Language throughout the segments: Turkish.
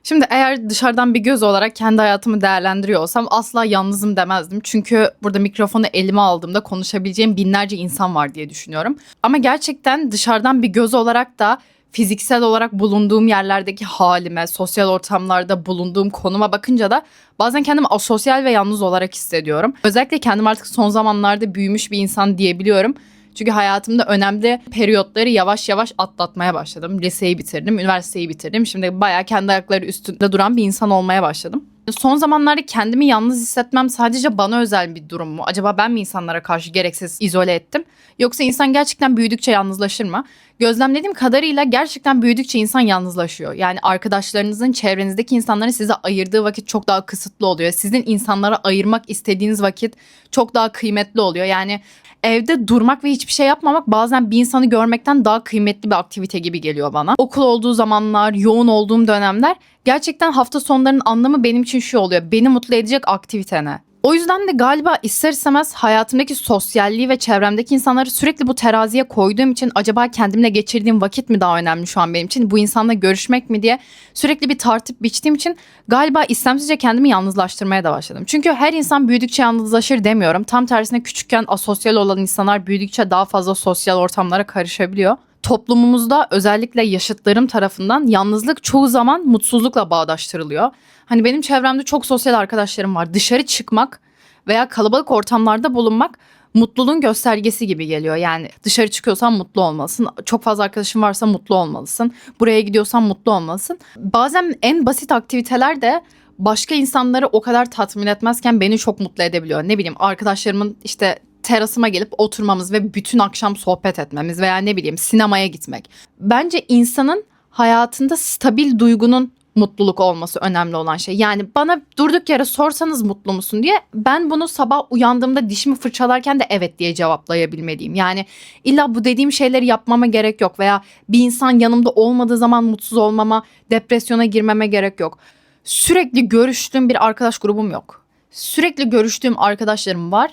Şimdi eğer dışarıdan bir göz olarak kendi hayatımı değerlendiriyor olsam asla yalnızım demezdim. Çünkü burada mikrofonu elime aldığımda konuşabileceğim binlerce insan var diye düşünüyorum. Ama gerçekten dışarıdan bir göz olarak da fiziksel olarak bulunduğum yerlerdeki halime, sosyal ortamlarda bulunduğum konuma bakınca da bazen kendimi asosyal ve yalnız olarak hissediyorum. Özellikle kendim artık son zamanlarda büyümüş bir insan diyebiliyorum. Çünkü hayatımda önemli periyotları yavaş yavaş atlatmaya başladım. Liseyi bitirdim, üniversiteyi bitirdim. Şimdi bayağı kendi ayakları üstünde duran bir insan olmaya başladım. Son zamanlarda kendimi yalnız hissetmem sadece bana özel bir durum mu? Acaba ben mi insanlara karşı gereksiz izole ettim? Yoksa insan gerçekten büyüdükçe yalnızlaşır mı? Gözlemlediğim kadarıyla gerçekten büyüdükçe insan yalnızlaşıyor. Yani arkadaşlarınızın, çevrenizdeki insanların size ayırdığı vakit çok daha kısıtlı oluyor. Sizin insanlara ayırmak istediğiniz vakit çok daha kıymetli oluyor. Yani evde durmak ve hiçbir şey yapmamak bazen bir insanı görmekten daha kıymetli bir aktivite gibi geliyor bana. Okul olduğu zamanlar, yoğun olduğum dönemler gerçekten hafta sonlarının anlamı benim için şu oluyor. Beni mutlu edecek aktivite ne? O yüzden de galiba ister istemez hayatımdaki sosyalliği ve çevremdeki insanları sürekli bu teraziye koyduğum için acaba kendimle geçirdiğim vakit mi daha önemli şu an benim için? Bu insanla görüşmek mi diye sürekli bir tartıp biçtiğim için galiba istemsizce kendimi yalnızlaştırmaya da başladım. Çünkü her insan büyüdükçe yalnızlaşır demiyorum. Tam tersine küçükken asosyal olan insanlar büyüdükçe daha fazla sosyal ortamlara karışabiliyor. Toplumumuzda özellikle yaşıtlarım tarafından yalnızlık çoğu zaman mutsuzlukla bağdaştırılıyor. Hani benim çevremde çok sosyal arkadaşlarım var. Dışarı çıkmak veya kalabalık ortamlarda bulunmak mutluluğun göstergesi gibi geliyor. Yani dışarı çıkıyorsan mutlu olmalısın. Çok fazla arkadaşın varsa mutlu olmalısın. Buraya gidiyorsan mutlu olmalısın. Bazen en basit aktiviteler de başka insanları o kadar tatmin etmezken beni çok mutlu edebiliyor. Ne bileyim arkadaşlarımın işte terasıma gelip oturmamız ve bütün akşam sohbet etmemiz veya ne bileyim sinemaya gitmek. Bence insanın hayatında stabil duygunun mutluluk olması önemli olan şey. Yani bana durduk yere sorsanız mutlu musun diye ben bunu sabah uyandığımda dişimi fırçalarken de evet diye cevaplayabilmeliyim. Yani illa bu dediğim şeyleri yapmama gerek yok veya bir insan yanımda olmadığı zaman mutsuz olmama, depresyona girmeme gerek yok. Sürekli görüştüğüm bir arkadaş grubum yok. Sürekli görüştüğüm arkadaşlarım var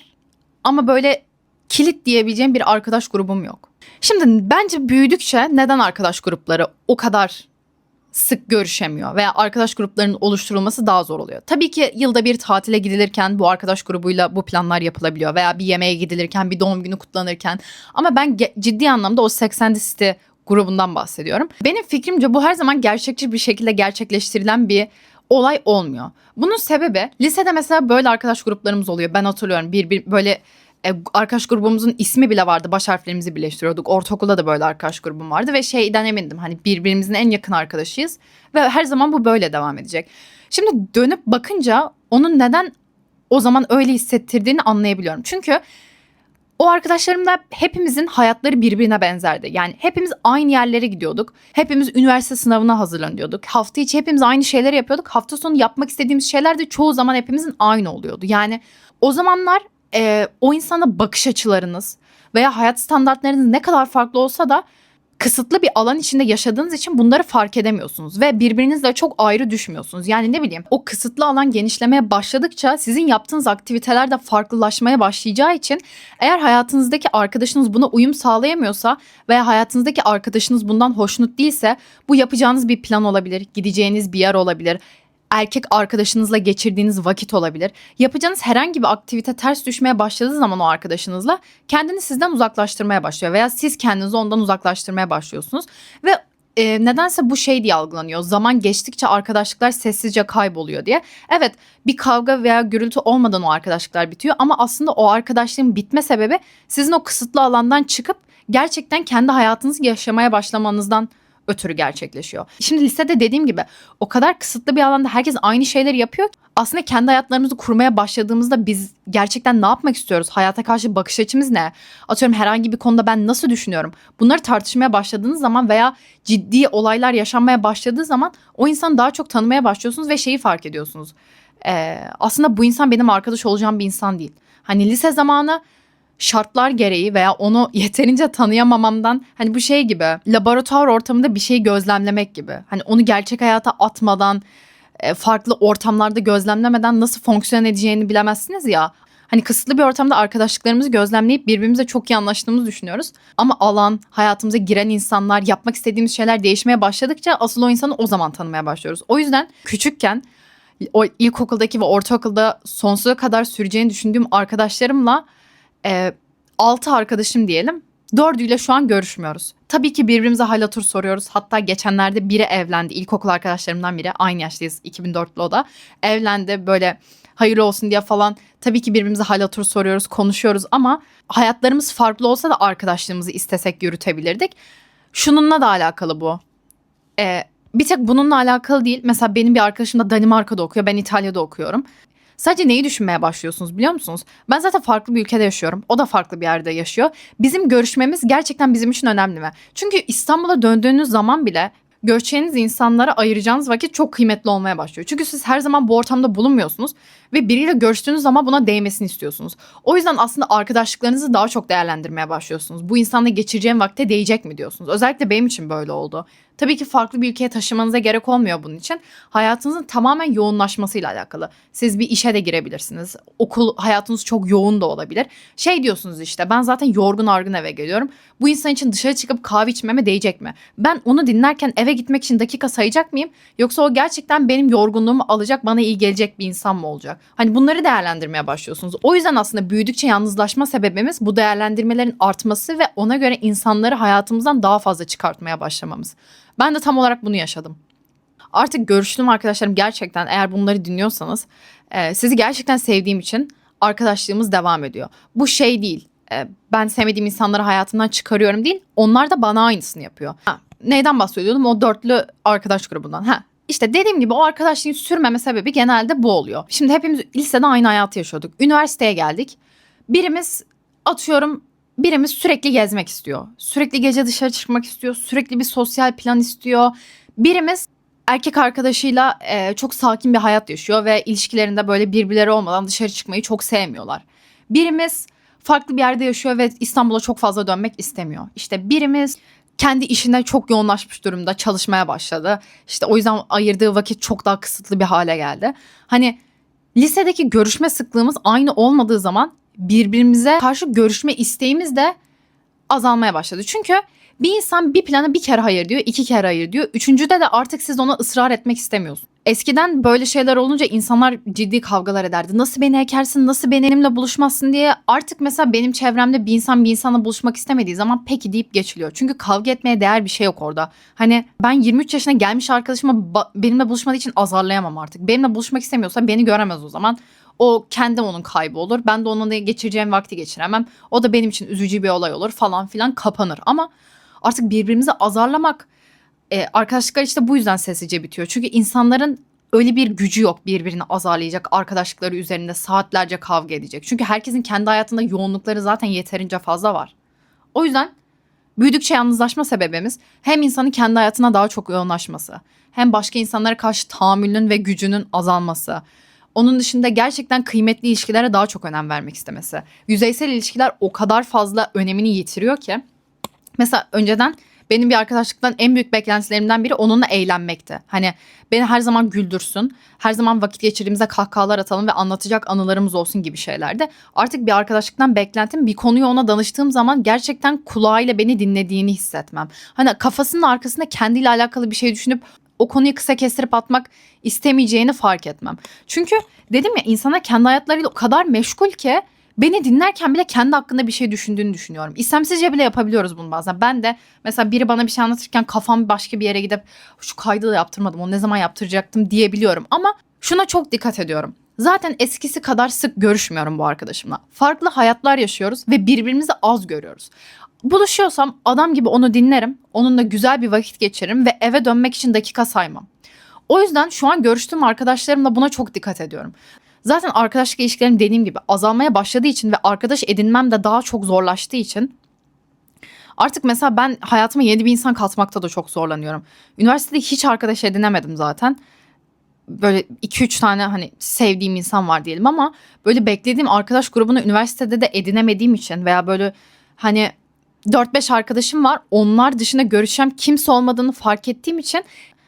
ama böyle kilit diyebileceğim bir arkadaş grubum yok. Şimdi bence büyüdükçe neden arkadaş grupları o kadar sık görüşemiyor veya arkadaş gruplarının oluşturulması daha zor oluyor. Tabii ki yılda bir tatile gidilirken bu arkadaş grubuyla bu planlar yapılabiliyor veya bir yemeğe gidilirken, bir doğum günü kutlanırken. Ama ben ciddi anlamda o 80 City grubundan bahsediyorum. Benim fikrimce bu her zaman gerçekçi bir şekilde gerçekleştirilen bir olay olmuyor. Bunun sebebi lisede mesela böyle arkadaş gruplarımız oluyor. Ben hatırlıyorum böyle arkadaş grubumuzun ismi bile vardı. Baş harflerimizi birleştiriyorduk. Ortaokulda da böyle arkadaş grubum vardı ve şeyden emindim. Hani birbirimizin en yakın arkadaşıyız ve her zaman bu böyle devam edecek. Şimdi dönüp bakınca onun neden o zaman öyle hissettirdiğini anlayabiliyorum. Çünkü o arkadaşlarımla hepimizin hayatları birbirine benzerdi. Yani hepimiz aynı yerlere gidiyorduk. Hepimiz üniversite sınavına hazırlanıyorduk. Hafta içi hepimiz aynı şeyleri yapıyorduk. Hafta sonu yapmak istediğimiz şeyler de çoğu zaman hepimizin aynı oluyordu. Yani o zamanlar o insana bakış açılarınız veya hayat standartlarınız ne kadar farklı olsa da kısıtlı bir alan içinde yaşadığınız için bunları fark edemiyorsunuz ve birbirinizle çok ayrı düşmüyorsunuz. Yani ne bileyim o kısıtlı alan genişlemeye başladıkça sizin yaptığınız aktiviteler de farklılaşmaya başlayacağı için eğer hayatınızdaki arkadaşınız buna uyum sağlayamıyorsa veya hayatınızdaki arkadaşınız bundan hoşnut değilse bu yapacağınız bir plan olabilir, gideceğiniz bir yer olabilir. Erkek arkadaşınızla geçirdiğiniz vakit olabilir. Yapacağınız herhangi bir aktivite ters düşmeye başladığı zaman o arkadaşınızla kendini sizden uzaklaştırmaya başlıyor veya siz kendinizi ondan uzaklaştırmaya başlıyorsunuz ve nedense bu şey diye algılanıyor. Zaman geçtikçe arkadaşlıklar sessizce kayboluyor diye. Evet, bir kavga veya gürültü olmadan o arkadaşlıklar bitiyor ama aslında o arkadaşlığın bitme sebebi sizin o kısıtlı alandan çıkıp gerçekten kendi hayatınızı yaşamaya başlamanızdan ötürü gerçekleşiyor. Şimdi lisede dediğim gibi o kadar kısıtlı bir alanda herkes aynı şeyleri yapıyor ki aslında kendi hayatlarımızı kurmaya başladığımızda biz gerçekten ne yapmak istiyoruz? Hayata karşı bakış açımız ne? Atıyorum herhangi bir konuda ben nasıl düşünüyorum? Bunları tartışmaya başladığınız zaman veya ciddi olaylar yaşanmaya başladığı zaman o insanı daha çok tanımaya başlıyorsunuz ve şeyi fark ediyorsunuz. Aslında bu insan benim arkadaş olacağım bir insan değil. Hani lise zamanı şartlar gereği veya onu yeterince tanıyamamamdan hani bu şey gibi laboratuvar ortamında bir şeyi gözlemlemek gibi. Hani onu gerçek hayata atmadan farklı ortamlarda gözlemlemeden nasıl fonksiyon edeceğini bilemezsiniz ya. Hani kısıtlı bir ortamda arkadaşlıklarımızı gözlemleyip birbirimize çok iyi anlaştığımızı düşünüyoruz. Ama alan, hayatımıza giren insanlar, yapmak istediğimiz şeyler değişmeye başladıkça asıl o insanı o zaman tanımaya başlıyoruz. O yüzden küçükken o ilkokuldaki ve ortaokulda sonsuza kadar süreceğini düşündüğüm arkadaşlarımla 6 arkadaşım diyelim. 4'üyle şu an görüşmüyoruz. Tabii ki birbirimize hal hatır soruyoruz. Hatta geçenlerde biri evlendi. İlkokul arkadaşlarımdan biri. Aynı yaştayız. 2004'lü o da. Evlendi, böyle hayırlı olsun diye falan. Tabii ki birbirimize hal hatır soruyoruz, konuşuyoruz ama hayatlarımız farklı olsa da arkadaşlığımızı istesek yürütebilirdik. Şununla da alakalı bu. Bir tek bununla alakalı değil. Mesela benim bir arkadaşım da Danimarka'da okuyor. Ben İtalya'da okuyorum. Sadece neyi düşünmeye başlıyorsunuz biliyor musunuz? Ben zaten farklı bir ülkede yaşıyorum. O da farklı bir yerde yaşıyor. Bizim görüşmemiz gerçekten bizim için önemli mi? Çünkü İstanbul'a döndüğünüz zaman bile görüşeceğiniz insanlara ayıracağınız vakit çok kıymetli olmaya başlıyor. Çünkü siz her zaman bu ortamda bulunmuyorsunuz ve biriyle görüştüğünüz zaman buna değmesini istiyorsunuz. O yüzden aslında arkadaşlıklarınızı daha çok değerlendirmeye başlıyorsunuz. Bu insanla geçireceğim vakte değecek mi diyorsunuz. Özellikle benim için böyle oldu. Tabii ki farklı bir ülkeye taşımanıza gerek olmuyor bunun için. Hayatınızın tamamen yoğunlaşmasıyla alakalı. Siz bir işe de girebilirsiniz. Okul hayatınız çok yoğun da olabilir. Şey diyorsunuz işte, ben zaten yorgun argın eve geliyorum. Bu insan için dışarı çıkıp kahve içmeme değecek mi? Ben onu dinlerken eve gitmek için dakika sayacak mıyım? Yoksa o gerçekten benim yorgunluğumu alacak, bana iyi gelecek bir insan mı olacak? Hani bunları değerlendirmeye başlıyorsunuz. O yüzden aslında büyüdükçe yalnızlaşma sebebimiz bu değerlendirmelerin artması ve ona göre insanları hayatımızdan daha fazla çıkartmaya başlamamız. Ben de tam olarak bunu yaşadım. Artık görüştüğüm arkadaşlarım, gerçekten eğer bunları dinliyorsanız sizi gerçekten sevdiğim için arkadaşlığımız devam ediyor. Bu şey değil, ben sevmediğim insanları hayatımdan çıkarıyorum değil, onlar da bana aynısını yapıyor. Neyden bahsediyordum? O dörtlü arkadaş grubundan. İşte dediğim gibi o arkadaşlığın sürmeme sebebi genelde bu oluyor. Şimdi hepimiz lisede aynı hayatı yaşıyorduk. Üniversiteye geldik. Birimiz sürekli gezmek istiyor. Sürekli gece dışarı çıkmak istiyor. Sürekli bir sosyal plan istiyor. Birimiz erkek arkadaşıyla çok sakin bir hayat yaşıyor ve ilişkilerinde böyle birbirleri olmadan dışarı çıkmayı çok sevmiyorlar. Birimiz farklı bir yerde yaşıyor ve İstanbul'a çok fazla dönmek istemiyor. İşte birimiz kendi işine çok yoğunlaşmış durumda, çalışmaya başladı. İşte o yüzden ayırdığı vakit çok daha kısıtlı bir hale geldi. Hani lisedeki görüşme sıklığımız aynı olmadığı zaman birbirimize karşı görüşme isteğimiz de azalmaya başladı. Çünkü bir insan bir plana bir kere hayır diyor, 2 kere hayır diyor. Üçüncüde de artık siz ona ısrar etmek istemiyorsun. Eskiden böyle şeyler olunca insanlar ciddi kavgalar ederdi. Nasıl beni ekersin, nasıl benimle buluşmazsın diye. Artık mesela benim çevremde bir insan bir insanla buluşmak istemediği zaman peki deyip geçiliyor. Çünkü kavga etmeye değer bir şey yok orada. Hani ben 23 yaşına gelmiş arkadaşıma benimle buluşmadığı için azarlayamam artık. Benimle buluşmak istemiyorsa beni göremez o zaman. O kendi onun kaybı olur. Ben de onunla geçireceğim vakti geçiremem. O da benim için üzücü bir olay olur falan filan, kapanır. Ama artık birbirimizi azarlamak, arkadaşlıklar işte bu yüzden sessizce bitiyor. Çünkü insanların öyle bir gücü yok birbirini azarlayacak, arkadaşlıkları üzerinde saatlerce kavga edecek. Çünkü herkesin kendi hayatında yoğunlukları zaten yeterince fazla var. O yüzden büyüdükçe yalnızlaşma sebebimiz hem insanın kendi hayatına daha çok yoğunlaşması, hem başka insanlara karşı tahammülünün ve gücünün azalması. Onun dışında gerçekten kıymetli ilişkilere daha çok önem vermek istemesi. Yüzeysel ilişkiler o kadar fazla önemini yitiriyor ki. Mesela önceden benim bir arkadaşlıktan en büyük beklentilerimden biri onunla eğlenmekti. Hani beni her zaman güldürsün, her zaman vakit geçirdiğimizde kahkahalar atalım ve anlatacak anılarımız olsun gibi şeylerdi. Artık bir arkadaşlıktan beklentim bir konuyu ona danıştığım zaman gerçekten kulağıyla beni dinlediğini hissetmem. Hani kafasının arkasında kendiyle alakalı bir şey düşünüp o konuyu kısa kestirip atmak istemeyeceğini fark etmem. Çünkü dedim ya, insanlar kendi hayatlarıyla o kadar meşgul ki beni dinlerken bile kendi hakkında bir şey düşündüğünü düşünüyorum. İstemsizce bile yapabiliyoruz bunu bazen. Ben de mesela biri bana bir şey anlatırken kafam başka bir yere gidip şu kaydı da yaptırmadım, onu ne zaman yaptıracaktım diyebiliyorum. Ama şuna çok dikkat ediyorum. Zaten eskisi kadar sık görüşmüyorum bu arkadaşımla. Farklı hayatlar yaşıyoruz ve birbirimizi az görüyoruz. Buluşuyorsam adam gibi onu dinlerim, onunla güzel bir vakit geçiririm ve eve dönmek için dakika saymam. O yüzden şu an görüştüğüm arkadaşlarımla buna çok dikkat ediyorum. Zaten arkadaşlık ilişkilerim dediğim gibi azalmaya başladığı için ve arkadaş edinmem de daha çok zorlaştığı için artık mesela ben hayatıma yeni bir insan katmakta da çok zorlanıyorum. Üniversitede hiç arkadaş edinemedim zaten. Böyle 2-3 tane hani sevdiğim insan var diyelim ama böyle beklediğim arkadaş grubunu üniversitede de edinemediğim için veya böyle hani 4-5 arkadaşım var, onlar dışında görüşeceğim kimse olmadığını fark ettiğim için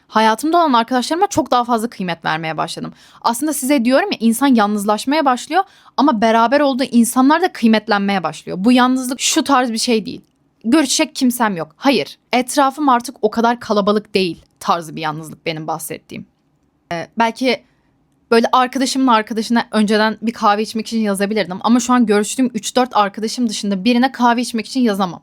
Hayatımda olan arkadaşlarıma çok daha fazla kıymet vermeye başladım. Aslında size diyorum ya, insan yalnızlaşmaya başlıyor ama beraber olduğu insanlar da kıymetlenmeye başlıyor. Bu yalnızlık şu tarz bir şey değil. Görüşecek kimsem yok. Hayır, etrafım artık o kadar kalabalık değil tarzı bir yalnızlık benim bahsettiğim. Belki böyle arkadaşımın arkadaşına önceden bir kahve içmek için yazabilirdim. Ama şu an görüştüğüm 3-4 arkadaşım dışında birine kahve içmek için yazamam.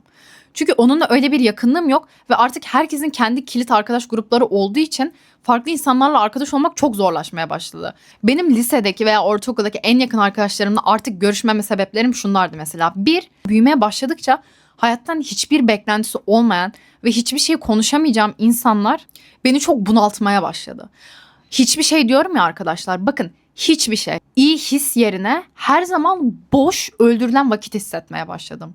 Çünkü onunla öyle bir yakınlığım yok ve artık herkesin kendi kilit arkadaş grupları olduğu için farklı insanlarla arkadaş olmak çok zorlaşmaya başladı. Benim lisedeki veya ortaokuldaki en yakın arkadaşlarımla artık görüşmeme sebeplerim şunlardı mesela. Bir, büyümeye başladıkça hayattan hiçbir beklentisi olmayan ve hiçbir şey konuşamayacağım insanlar beni çok bunaltmaya başladı. Hiçbir şey diyorum ya arkadaşlar, bakın, hiçbir şey. İyi his yerine her zaman boş, öldürülen vakit hissetmeye başladım.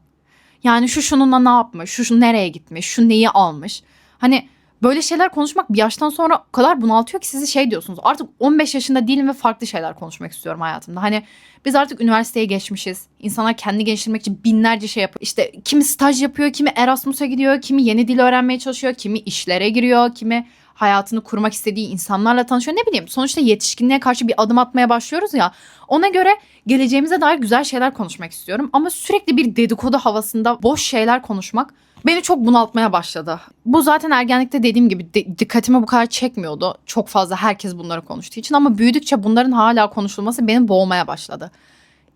Yani şu şununla ne yapmış, şu nereye gitmiş, şu neyi almış. Hani böyle şeyler konuşmak bir yaştan sonra o kadar bunaltıyor ki sizi şey diyorsunuz. Artık 15 yaşında değilim ve farklı şeyler konuşmak istiyorum hayatımda. Hani biz artık üniversiteye geçmişiz. İnsanlar kendini geliştirmek için binlerce şey yapıyor. İşte kimi staj yapıyor, kimi Erasmus'a gidiyor, kimi yeni dil öğrenmeye çalışıyor, kimi işlere giriyor, kimi hayatını kurmak istediği insanlarla tanışıyor. Ne bileyim, sonuçta yetişkinliğe karşı bir adım atmaya başlıyoruz ya. Ona göre geleceğimize dair güzel şeyler konuşmak istiyorum. Ama sürekli bir dedikodu havasında boş şeyler konuşmak beni çok bunaltmaya başladı. Bu zaten ergenlikte dediğim gibi dikkatimi bu kadar çekmiyordu. Çok fazla herkes bunları konuştuğu için, ama büyüdükçe bunların hala konuşulması beni boğmaya başladı.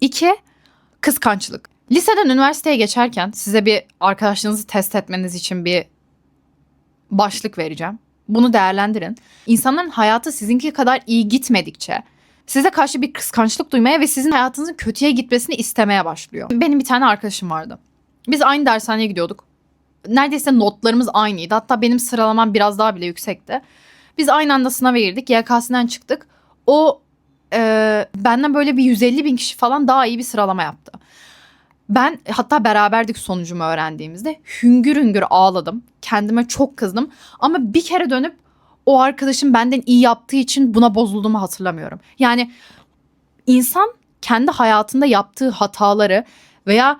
2. Kıskançlık. Liseden üniversiteye geçerken size bir arkadaşlığınızı test etmeniz için bir başlık vereceğim. Bunu değerlendirin. İnsanların hayatı sizinki kadar iyi gitmedikçe size karşı bir kıskançlık duymaya ve sizin hayatınızın kötüye gitmesini istemeye başlıyor. Benim bir tane arkadaşım vardı. Biz aynı dershaneye gidiyorduk. Neredeyse notlarımız aynıydı. Hatta benim sıralamam biraz daha bile yüksekti. Biz aynı anda sınava girdik. YKS'den çıktık. O benden böyle bir 150 bin kişi falan daha iyi bir sıralama yaptı. Ben hatta beraberdik sonucumu öğrendiğimizde. Hüngür hüngür ağladım. Kendime çok kızdım. Ama bir kere dönüp o arkadaşım benden iyi yaptığı için buna bozulduğumu hatırlamıyorum. Yani insan kendi hayatında yaptığı hataları veya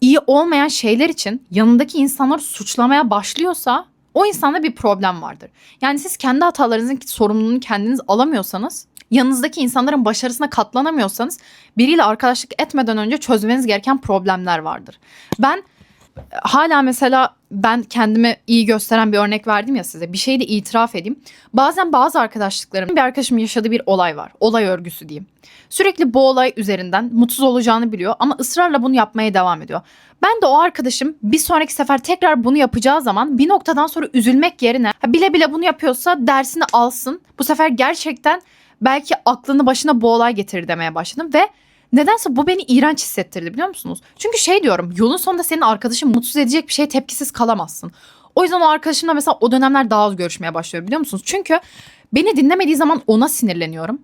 iyi olmayan şeyler için yanındaki insanları suçlamaya başlıyorsa o insanda bir problem vardır. Yani siz kendi hatalarınızın sorumluluğunu kendiniz alamıyorsanız, yanınızdaki insanların başarısına katlanamıyorsanız, biriyle arkadaşlık etmeden önce çözmeniz gereken problemler vardır. Ben hala mesela, ben kendimi iyi gösteren bir örnek verdim ya size. Bir şeyi de itiraf edeyim. Bazen bazı arkadaşlıklarım, bir arkadaşım yaşadığı bir olay var. Olay örgüsü diyeyim. Sürekli bu olay üzerinden mutsuz olacağını biliyor ama ısrarla bunu yapmaya devam ediyor. Ben de o arkadaşım bir sonraki sefer tekrar bunu yapacağı zaman bir noktadan sonra üzülmek yerine bile bile bunu yapıyorsa dersini alsın. Bu sefer gerçekten belki aklını başına bu olay getirir demeye başladım ve nedense bu beni iğrenç hissettirdi, biliyor musunuz? Çünkü şey diyorum, yolun sonunda senin arkadaşın mutsuz edecek bir şeye tepkisiz kalamazsın. O yüzden o arkadaşımla mesela o dönemler daha az görüşmeye başlıyorum, biliyor musunuz? Çünkü beni dinlemediği zaman ona sinirleniyorum.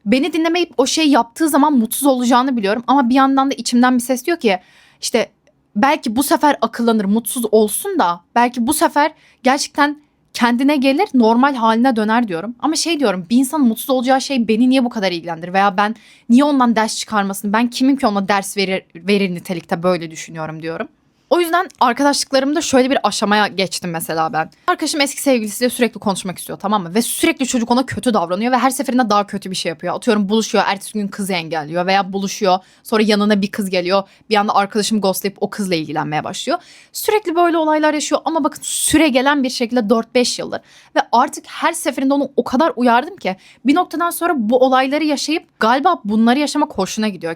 Beni dinlemeyip o şeyi yaptığı zaman mutsuz olacağını biliyorum. Ama bir yandan da içimden bir ses diyor ki işte belki bu sefer akıllanır, mutsuz olsun da belki bu sefer gerçekten kendine gelir, normal haline döner diyorum. Ama şey diyorum, bir insanın mutsuz olacağı şey beni niye bu kadar ilgilendirir veya ben niye ondan ders çıkarmasın, ben kimim ki ona ders verir nitelikte, böyle düşünüyorum diyorum. O yüzden arkadaşlıklarımda şöyle bir aşamaya geçtim mesela ben. Arkadaşım eski sevgilisiyle sürekli konuşmak istiyor, tamam mı? Ve sürekli çocuk ona kötü davranıyor ve her seferinde daha kötü bir şey yapıyor. Atıyorum buluşuyor, ertesi gün kızı engelliyor veya buluşuyor, sonra yanına bir kız geliyor. Bir anda arkadaşım ghostlayıp o kızla ilgilenmeye başlıyor. Sürekli böyle olaylar yaşıyor ama bakın süre gelen bir şekilde 4-5 yıldır. Ve artık her seferinde onu o kadar uyardım ki bir noktadan sonra bu olayları yaşayıp galiba bunları yaşamak hoşuna gidiyor.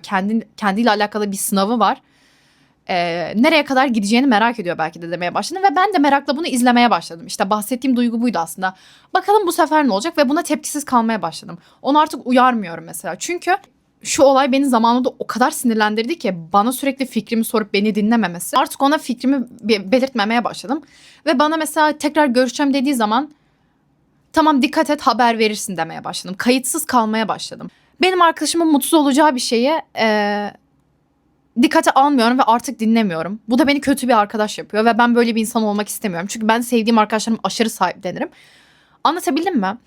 Kendiyle alakalı bir sınavı var. Nereye kadar gideceğini merak ediyor belki de demeye başladım ve ben de merakla bunu izlemeye başladım. İşte bahsettiğim duygu buydu aslında. Bakalım bu sefer ne olacak ve buna tepkisiz kalmaya başladım. Onu artık uyarmıyorum mesela. Çünkü şu olay beni zamanında o kadar sinirlendirdi ki bana sürekli fikrimi sorup beni dinlememesi. Artık ona fikrimi belirtmemeye başladım. Ve bana mesela tekrar görüşeceğim dediği zaman tamam dikkat et, haber verirsin demeye başladım. Kayıtsız kalmaya başladım. Benim arkadaşımın mutsuz olacağı bir şeye dikkate almıyorum ve artık dinlemiyorum. Bu da beni kötü bir arkadaş yapıyor ve ben böyle bir insan olmak istemiyorum. Çünkü ben sevdiğim arkadaşlarım aşırı sahiplenirim. Anlatabildim mi?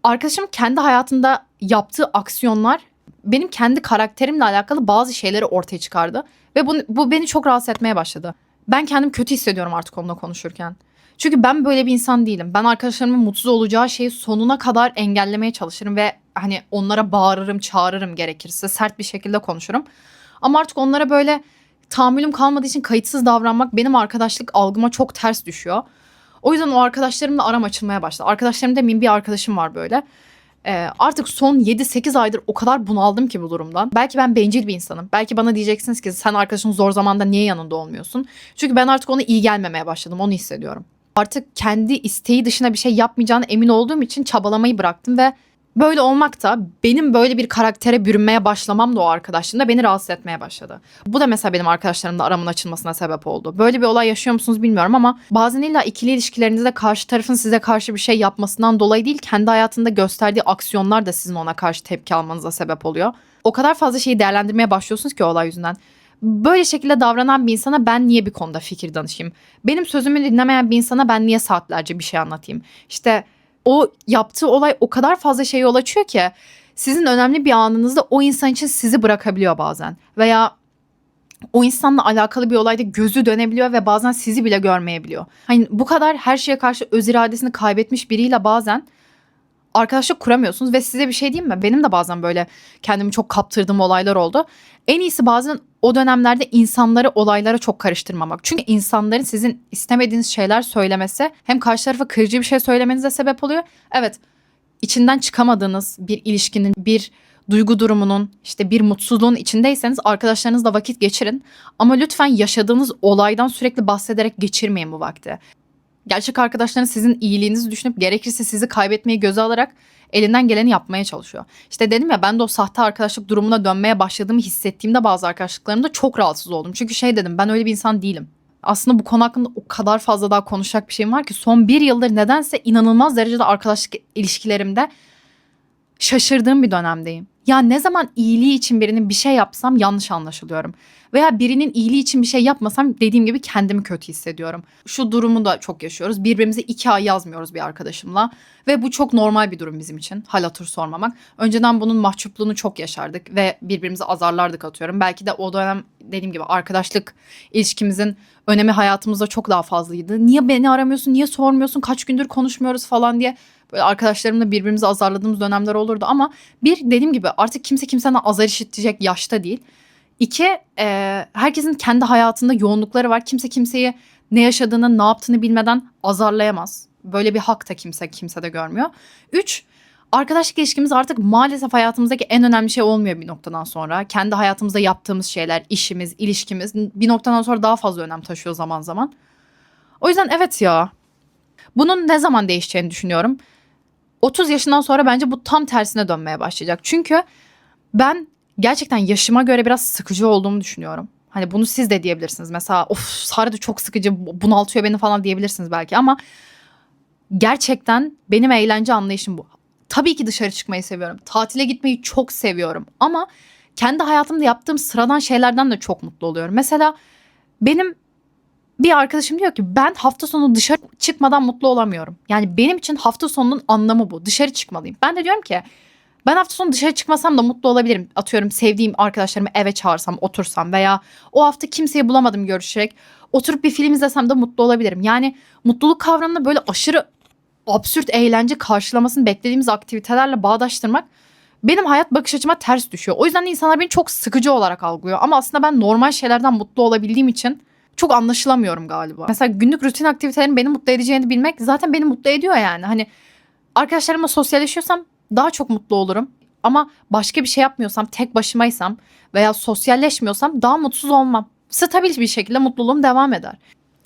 Arkadaşım kendi hayatında yaptığı aksiyonlar benim kendi karakterimle alakalı bazı şeyleri ortaya çıkardı. Ve bu beni çok rahatsız etmeye başladı. Ben kendimi kötü hissediyorum artık onunla konuşurken. Çünkü ben böyle bir insan değilim. Ben arkadaşlarımın mutsuz olacağı şeyi sonuna kadar engellemeye çalışırım ve hani onlara bağırırım, çağırırım gerekirse. Sert bir şekilde konuşurum. Ama artık onlara böyle tahammülüm kalmadığı için kayıtsız davranmak benim arkadaşlık algıma çok ters düşüyor. O yüzden o arkadaşlarımla aram açılmaya başladı. Arkadaşlarım demeyeyim, bir arkadaşım var böyle. Artık son 7-8 aydır o kadar bunaldım ki bu durumdan. Belki ben bencil bir insanım. Belki bana diyeceksiniz ki sen arkadaşın zor zamanda niye yanında olmuyorsun? Çünkü ben artık ona iyi gelmemeye başladım. Onu hissediyorum. Artık kendi isteği dışına bir şey yapmayacağına emin olduğum için çabalamayı bıraktım ve böyle olmak da benim böyle bir karaktere bürünmeye başlamam da o arkadaşlığımda beni rahatsız etmeye başladı. Bu da mesela benim arkadaşlarımla aramın açılmasına sebep oldu. Böyle bir olay yaşıyor musunuz bilmiyorum ama bazen illa ikili ilişkilerinizde karşı tarafın size karşı bir şey yapmasından dolayı değil, kendi hayatında gösterdiği aksiyonlar da sizin ona karşı tepki almanıza sebep oluyor. O kadar fazla şeyi değerlendirmeye başlıyorsunuz ki o olay yüzünden. Böyle şekilde davranan bir insana ben niye bir konuda fikir danışayım? Benim sözümü dinlemeyen bir insana ben niye saatlerce bir şey anlatayım? İşte o yaptığı olay o kadar fazla şeye yol açıyor ki sizin önemli bir anınızda o insan için sizi bırakabiliyor bazen. Veya o insanla alakalı bir olayda gözü dönebiliyor ve bazen sizi bile görmeyebiliyor. Hani bu kadar her şeye karşı öz iradesini kaybetmiş biriyle bazen arkadaşlık kuramıyorsunuz ve size bir şey diyeyim mi? Benim de bazen böyle kendimi çok kaptırdığım olaylar oldu. En iyisi bazen o dönemlerde insanları olaylara çok karıştırmamak. Çünkü insanların sizin istemediğiniz şeyler söylemesi hem karşı tarafa kırıcı bir şey söylemenize sebep oluyor. Evet, içinden çıkamadığınız bir ilişkinin, bir duygu durumunun, işte bir mutsuzluğun içindeyseniz arkadaşlarınızla vakit geçirin. Ama lütfen yaşadığınız olaydan sürekli bahsederek geçirmeyin bu vakti. Gerçek arkadaşların sizin iyiliğinizi düşünüp gerekirse sizi kaybetmeyi göze alarak elinden geleni yapmaya çalışıyor. İşte dedim ya, ben de o sahte arkadaşlık durumuna dönmeye başladığımı hissettiğimde bazı arkadaşlıklarımda çok rahatsız oldum. Çünkü dedim, ben öyle bir insan değilim. Aslında bu konu hakkında o kadar fazla daha konuşacak bir şeyim var ki son bir yıldır nedense inanılmaz derecede arkadaşlık ilişkilerimde şaşırdığım bir dönemdeyim. Ya ne zaman iyiliği için birinin bir şey yapsam yanlış anlaşılıyorum. Veya birinin iyiliği için bir şey yapmasam dediğim gibi kendimi kötü hissediyorum. Şu durumu da çok yaşıyoruz. Birbirimize 2 ay yazmıyoruz bir arkadaşımla. Ve bu çok normal bir durum bizim için. Hal hatır sormamak. Önceden bunun mahcupluğunu çok yaşardık ve birbirimizi azarlardık atıyorum. Belki de o dönem dediğim gibi arkadaşlık ilişkimizin önemi hayatımızda çok daha fazlaydı. Niye beni aramıyorsun, niye sormuyorsun, kaç gündür konuşmuyoruz falan diye böyle arkadaşlarımla birbirimizi azarladığımız dönemler olurdu. Ama bir, dediğim gibi artık kimse kimseden azar işitecek yaşta değil. İki, herkesin kendi hayatında yoğunlukları var. Kimse kimseyi ne yaşadığını, ne yaptığını bilmeden azarlayamaz. Böyle bir hak da kimse de görmüyor. Üç, arkadaşlık ilişkimiz artık maalesef hayatımızdaki en önemli şey olmuyor bir noktadan sonra. Kendi hayatımızda yaptığımız şeyler, işimiz, ilişkimiz bir noktadan sonra daha fazla önem taşıyor zaman zaman. O yüzden evet ya, bunun ne zaman değişeceğini düşünüyorum. 30 yaşından sonra bence bu tam tersine dönmeye başlayacak. Çünkü ben gerçekten yaşıma göre biraz sıkıcı olduğumu düşünüyorum. Hani bunu siz de diyebilirsiniz. Mesela of Sare de çok sıkıcı, bunaltıyor beni falan diyebilirsiniz belki ama gerçekten benim eğlence anlayışım bu. Tabii ki dışarı çıkmayı seviyorum. Tatile gitmeyi çok seviyorum ama kendi hayatımda yaptığım sıradan şeylerden de çok mutlu oluyorum. Mesela benim bir arkadaşım diyor ki ben hafta sonu dışarı çıkmadan mutlu olamıyorum. Yani benim için hafta sonunun anlamı bu. Dışarı çıkmalıyım. Ben de diyorum ki ben hafta sonu dışarı çıkmasam da mutlu olabilirim. Atıyorum sevdiğim arkadaşlarımı eve çağırsam, otursam veya o hafta kimseyi bulamadım görüşerek oturup bir film izlesem de mutlu olabilirim. Yani mutluluk kavramını böyle aşırı absürt eğlence karşılamasını beklediğimiz aktivitelerle bağdaştırmak benim hayat bakış açıma ters düşüyor. O yüzden de insanlar beni çok sıkıcı olarak algılıyor. Ama aslında ben normal şeylerden mutlu olabildiğim için çok anlaşılamıyorum galiba. Mesela günlük rutin aktivitelerin beni mutlu edeceğini bilmek zaten beni mutlu ediyor yani. Hani arkadaşlarımla sosyalleşiyorsam daha çok mutlu olurum. Ama başka bir şey yapmıyorsam, tek başımaysam veya sosyalleşmiyorsam daha mutsuz olmam. Stabil bir şekilde mutluluğum devam eder.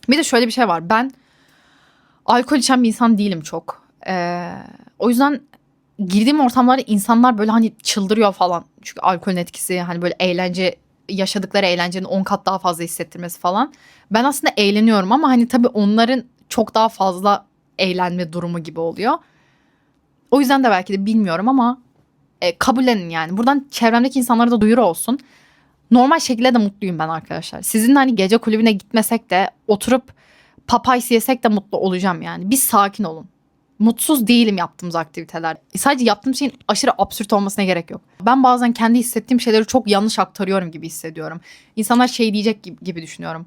Bir de şöyle bir şey var. Ben alkol içen bir insan değilim çok. O yüzden girdiğim ortamlarda insanlar böyle hani çıldırıyor falan. Çünkü alkolün etkisi, hani böyle yaşadıkları eğlencenin 10 kat daha fazla hissettirmesi falan. Ben aslında eğleniyorum ama hani tabii onların çok daha fazla eğlenme durumu gibi oluyor. O yüzden de belki de bilmiyorum ama kabullenin yani. Buradan çevremdeki insanlara da duyuru olsun. Normal şekilde de mutluyum ben arkadaşlar. Sizin hani gece kulübüne gitmesek de oturup Popeyes yesek de mutlu olacağım yani. Bir sakin olun. Mutsuz değilim yaptığımız aktiviteler. Sadece yaptığım şeyin aşırı absürt olmasına gerek yok. Ben bazen kendi hissettiğim şeyleri çok yanlış aktarıyorum gibi hissediyorum. İnsanlar şey diyecek gibi düşünüyorum.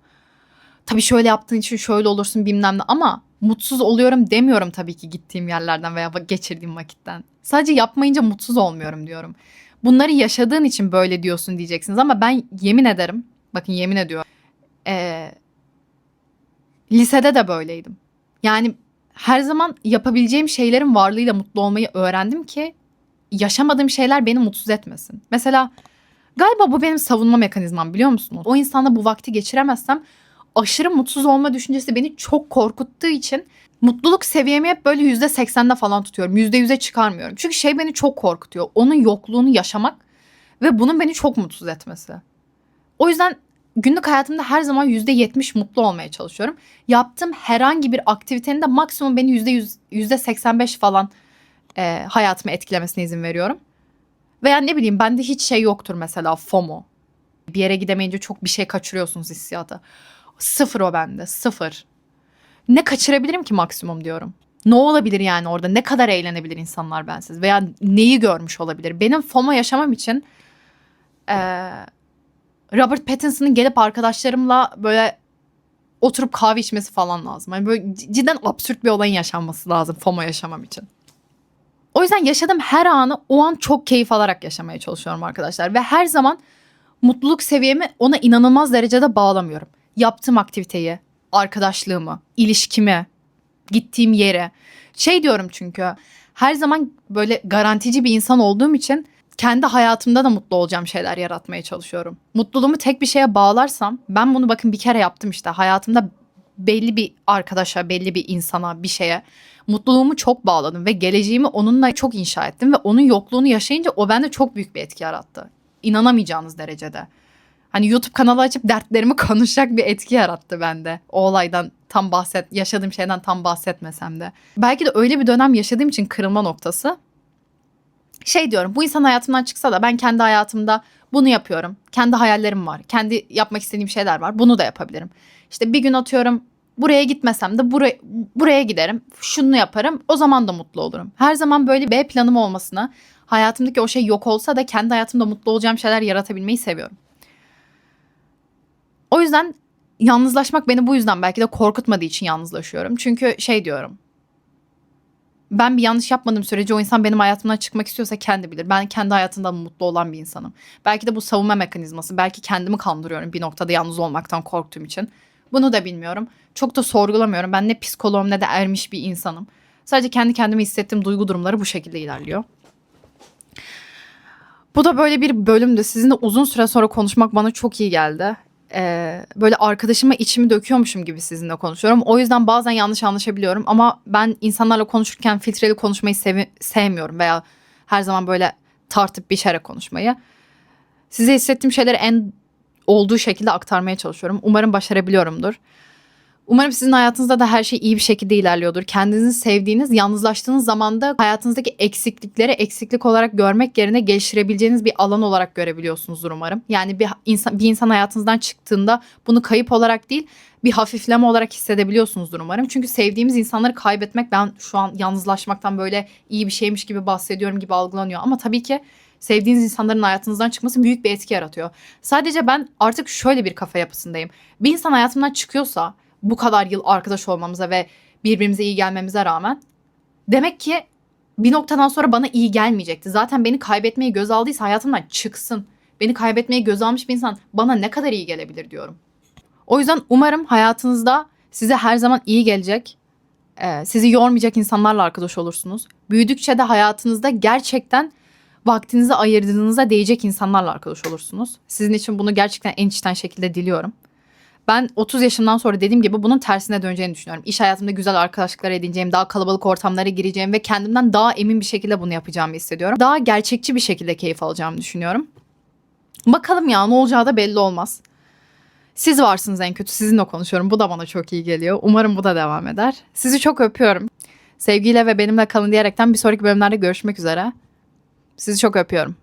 Tabii şöyle yaptığın için şöyle olursun bilmem ne ama mutsuz oluyorum demiyorum tabii ki gittiğim yerlerden veya geçirdiğim vakitten. Sadece yapmayınca mutsuz olmuyorum diyorum. Bunları yaşadığın için böyle diyorsun diyeceksiniz ama ben yemin ederim, bakın yemin ediyorum. Lisede de böyleydim. Yani her zaman yapabileceğim şeylerin varlığıyla mutlu olmayı öğrendim ki yaşamadığım şeyler beni mutsuz etmesin. Mesela galiba bu benim savunma mekanizmam, biliyor musunuz? O insanla bu vakti geçiremezsem aşırı mutsuz olma düşüncesi beni çok korkuttuğu için mutluluk seviyemi hep böyle %80'de falan tutuyorum. %100'e çıkarmıyorum. Çünkü şey beni çok korkutuyor. Onun yokluğunu yaşamak ve bunun beni çok mutsuz etmesi. O yüzden günlük hayatımda her zaman %70 mutlu olmaya çalışıyorum. Yaptığım herhangi bir aktivitenin de maksimum beni %100, %85 falan hayatımı etkilemesine izin veriyorum. Veya ne bileyim, bende hiç şey yoktur mesela, FOMO. Bir yere gidemeyince çok bir şey kaçırıyorsunuz hissiyatı. Sıfır o bende, sıfır. Ne kaçırabilirim ki maksimum diyorum. Ne olabilir yani orada? Ne kadar eğlenebilir insanlar bensiz? Veya neyi görmüş olabilir? Benim FOMO yaşamam için Robert Pattinson'ın gelip arkadaşlarımla böyle oturup kahve içmesi falan lazım. Yani böyle cidden absürt bir olayın yaşanması lazım FOMO yaşamam için. O yüzden yaşadığım her anı o an çok keyif alarak yaşamaya çalışıyorum arkadaşlar. Ve her zaman mutluluk seviyemi ona inanılmaz derecede bağlamıyorum. Yaptığım aktiviteyi, arkadaşlığımı, ilişkimi, gittiğim yere. Şey diyorum, çünkü her zaman böyle garantici bir insan olduğum için kendi hayatımda da mutlu olacağım şeyler yaratmaya çalışıyorum. Mutluluğumu tek bir şeye bağlarsam, ben bunu bakın bir kere yaptım işte. Hayatımda belli bir arkadaşa, belli bir insana, bir şeye mutluluğumu çok bağladım ve geleceğimi onunla çok inşa ettim ve onun yokluğunu yaşayınca o bende çok büyük bir etki yarattı. İnanamayacağınız derecede. Hani YouTube kanalı açıp dertlerimi konuşacak bir etki yarattı bende. O olaydan yaşadığım şeyden tam bahsetmesem de. Belki de öyle bir dönem yaşadığım için kırılma noktası. Şey diyorum, bu insan hayatımdan çıksa da ben kendi hayatımda bunu yapıyorum. Kendi hayallerim var. Kendi yapmak istediğim şeyler var. Bunu da yapabilirim. İşte bir gün atıyorum, buraya gitmesem de buraya giderim. Şunu yaparım. O zaman da mutlu olurum. Her zaman böyle B planım olmasını, hayatımdaki o şey yok olsa da kendi hayatımda mutlu olacağım şeyler yaratabilmeyi seviyorum. O yüzden yalnızlaşmak beni bu yüzden belki de korkutmadığı için yalnızlaşıyorum. Çünkü şey diyorum, ben bir yanlış yapmadığım sürece o insan benim hayatımdan çıkmak istiyorsa kendi bilir. Ben kendi hayatımda mutlu olan bir insanım. Belki de bu savunma mekanizması. Belki kendimi kandırıyorum bir noktada yalnız olmaktan korktuğum için. Bunu da bilmiyorum. Çok da sorgulamıyorum. Ben ne psikoloğum ne de ermiş bir insanım. Sadece kendi kendime hissettiğim duygu durumları bu şekilde ilerliyor. Bu da böyle bir bölümdü. Sizinle uzun süre sonra konuşmak bana çok iyi geldi. Böyle arkadaşıma içimi döküyormuşum gibi sizinle konuşuyorum. O yüzden bazen yanlış anlaşabiliyorum ama ben insanlarla konuşurken filtreli konuşmayı sevmiyorum veya her zaman böyle tartıp biçerek konuşmayı. Size hissettiğim şeyleri en olduğu şekilde aktarmaya çalışıyorum. Umarım başarabiliyorumdur. Umarım sizin hayatınızda da her şey iyi bir şekilde ilerliyordur. Kendinizi sevdiğiniz, yalnızlaştığınız zamanda hayatınızdaki eksiklikleri eksiklik olarak görmek yerine geliştirebileceğiniz bir alan olarak görebiliyorsunuzdur umarım. Yani bir insan hayatınızdan çıktığında bunu kayıp olarak değil, bir hafifleme olarak hissedebiliyorsunuzdur umarım. Çünkü sevdiğimiz insanları kaybetmek, ben şu an yalnızlaşmaktan böyle iyi bir şeymiş gibi bahsediyorum gibi algılanıyor. Ama tabii ki sevdiğiniz insanların hayatınızdan çıkması büyük bir etki yaratıyor. Sadece ben artık şöyle bir kafa yapısındayım. Bir insan hayatımdan çıkıyorsa, bu kadar yıl arkadaş olmamıza ve birbirimize iyi gelmemize rağmen, demek ki bir noktadan sonra bana iyi gelmeyecekti. Zaten beni kaybetmeyi göz aldıysa hayatımdan çıksın. Beni kaybetmeyi göz almış bir insan bana ne kadar iyi gelebilir diyorum. O yüzden umarım hayatınızda size her zaman iyi gelecek, sizi yormayacak insanlarla arkadaş olursunuz. Büyüdükçe de hayatınızda gerçekten vaktinizi ayırdığınıza değecek insanlarla arkadaş olursunuz. Sizin için bunu gerçekten en içten şekilde diliyorum. Ben 30 yaşımdan sonra dediğim gibi bunun tersine döneceğini düşünüyorum. İş hayatımda güzel arkadaşlıklar edineceğim, daha kalabalık ortamlara gireceğim ve kendimden daha emin bir şekilde bunu yapacağımı hissediyorum. Daha gerçekçi bir şekilde keyif alacağımı düşünüyorum. Bakalım ya, ne olacağı da belli olmaz. Siz varsınız en kötü, sizinle konuşuyorum. Bu da bana çok iyi geliyor. Umarım bu da devam eder. Sizi çok öpüyorum. Sevgiyle ve benimle kalın diyerekten bir sonraki bölümlerde görüşmek üzere. Sizi çok öpüyorum.